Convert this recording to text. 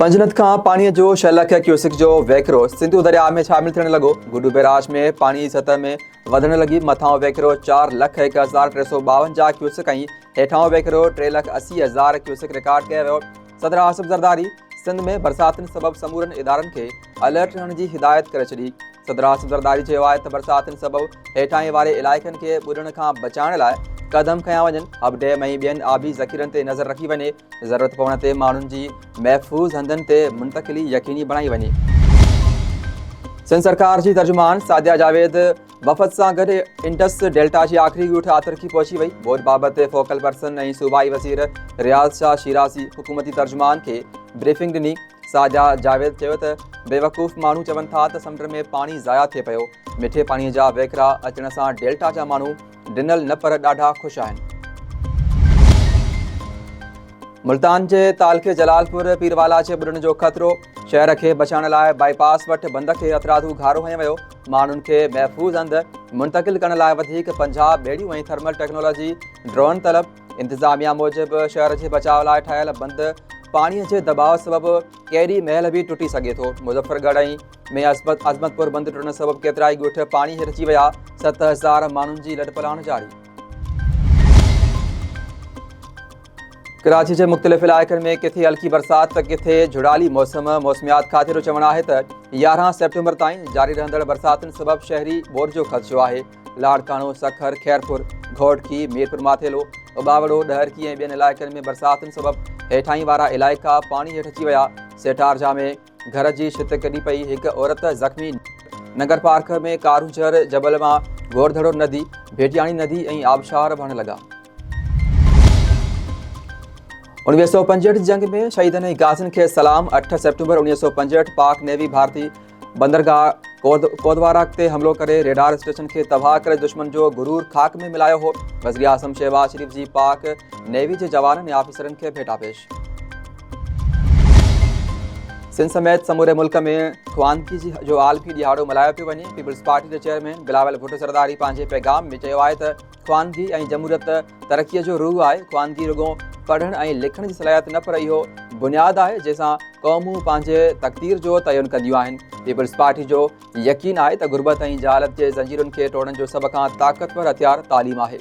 पंजनत खां पाणीअ जो 6 लख क्यूसिक जो वहिकिरो सिंधु दरिया में शामिल थियण लॻो। गुडू बैराज में पाणी जी सतह में वधण लॻी। मथां वहिकिरो 4,01,352 क्यूसिक ऐं हेठां वहिकिरो 3,80,000 क्यूसिक रिकॉर्ड कयो वियो। सदर आसिफ ज़रदारी सिंध में बरसातुनि सबबि समूरनि इदारनि खे अलर्ट रहण जी हिदायत करे छॾी। सदर आसिफ ज़रदारी चयो आहे त बरसातुनि सबबि हेठां वारे इलाइक़नि खे ॿुॾण खां बचाइण लाइ कदम खयां वञनि। हब डैम ऐं ॿियनि आबी ज़ख़ीरनि ते नज़र रखी वञे। ज़रूरत पवण ते माण्हुनि जी महफ़ूज़ हंधनि ते मुंतक़िली यकीनी बणाई वञे। सिंध सरकार जी तर्जुमान सादिया जावेद वफ़द सां गॾु इंडस डेल्टा जी आख़िरी ॻूठ आतरकी पहुची वई। ॿोॾि बाबति फोकल पर्सन ऐं सूबाई वज़ीर रियाज़ शाह शिराज़ी हुकूमती तर्जुमान खे ब्रीफिंग ॾिनी। सादिया जावेद चयो त बेवकूफ़ माण्हू चवनि था त समुंड में पाणी ज़ाया थिए पियो। मिठे पाणीअ जा वहिकिरा अचण सां डेल्टा जा माण्हू ॾिनल न पर ॾाढा ख़ुशि आहिनि। मुल्तान जे तालके जलालपुर पीरवाला जे ॿुॾण जो ख़तरो। शहर खे बचाइण लाइ बाईपास वटि बंद खे हथरादू घारो हयो वियो। माण्हुनि खे महफ़ूज़ हंधि मुंतक़िल करण लाइ वधीक 50 ॿेड़ियूं ऐं थर्मल टेक्नोलॉजी ड्रोन तलब। इंतिज़ामिया मूजिबि शहर जे बचाव लाइ ठहियल बंदि पाणीअ जे दबाव सबबि केॾी महिल बि टुटी सघे थो। मुज़फ़रगढ़ में अज़मतपुर बंदि टुटण सबबि केतिरा ई ॻोठ पाणी हेठि अची विया। 7,000 माण्हुनि जी लॾपलाण जारी। कराची जे मुख़्तलिफ़ इलाइक़नि में किथे हल्की बरसाति त किथे झुड़ाली मौसम। मौसमियात खाते जो चवणु आहे त 11 सेप्टेम्बर ताईं जारी रहंदड़ बरसातुनि सबबि शहरी ॿोॾि जो ख़दशो आहे। लाड़कानो, सखर, खैरपुर, घोड़की, मीरपुर माथेलो, उबावड़ो, डहरकी ऐं ॿियनि इलाइक़नि में बरसातुनि सबबि हेठां वारा इलाइक़ा पाणी हेठि अची विया। सेठारजा में घर जी छित किरी पई, हिकु औरत ज़ख़्मी। नगर पार्क में कारूझर जबल मां घोड़धड़ो नदी, भेटियाणी नदी ऐं आबशार वहण लॻा। 1965 जंग में शहीदनि ऐं गाज़ियुनि खे सलाम। 8 सेप्टेम्बर 1965 पाक नेवी भारती बंदरगाह कोदवारा ते हमिलो करे रेडार स्टेशन खे तबाह करे दुश्मन जो गुरूर खाक में मिलायो हो। वज़ीर आज़म शहबाज शरीफ़ जी पाक नेवी जे जवाननि ऐं ऑफिसरनि खे भेटापेश। सिंध समेत समूरे मुल्क में ख़्वानगी जो आलमी ॾिहाड़ो मल्हायो पियो वञे। पीपल्स पार्टी जे चेयरमैन बिलावल भुट्टो ज़रदारी पंहिंजे पैगाम में चयो आहे त ख़्वानगी ऐं जमहूरियत तरक़ीअ जो रूह आहे। ख़्वानगी रुॻो पढ़ण ऐं लिखण जी सलाहियत न, पर इहो बुनियादु आहे जंहिंसां क़ौमूं पंहिंजे तक़दीर जो तयन कंदियूं आहिनि। पीपल्स पार्टी जो यकीन आहे त गुरबत ऐं जहालत जे ज़ंजीरुनि खे तोड़ण जो सभ खां ताक़तवर हथियार तालीम आहे।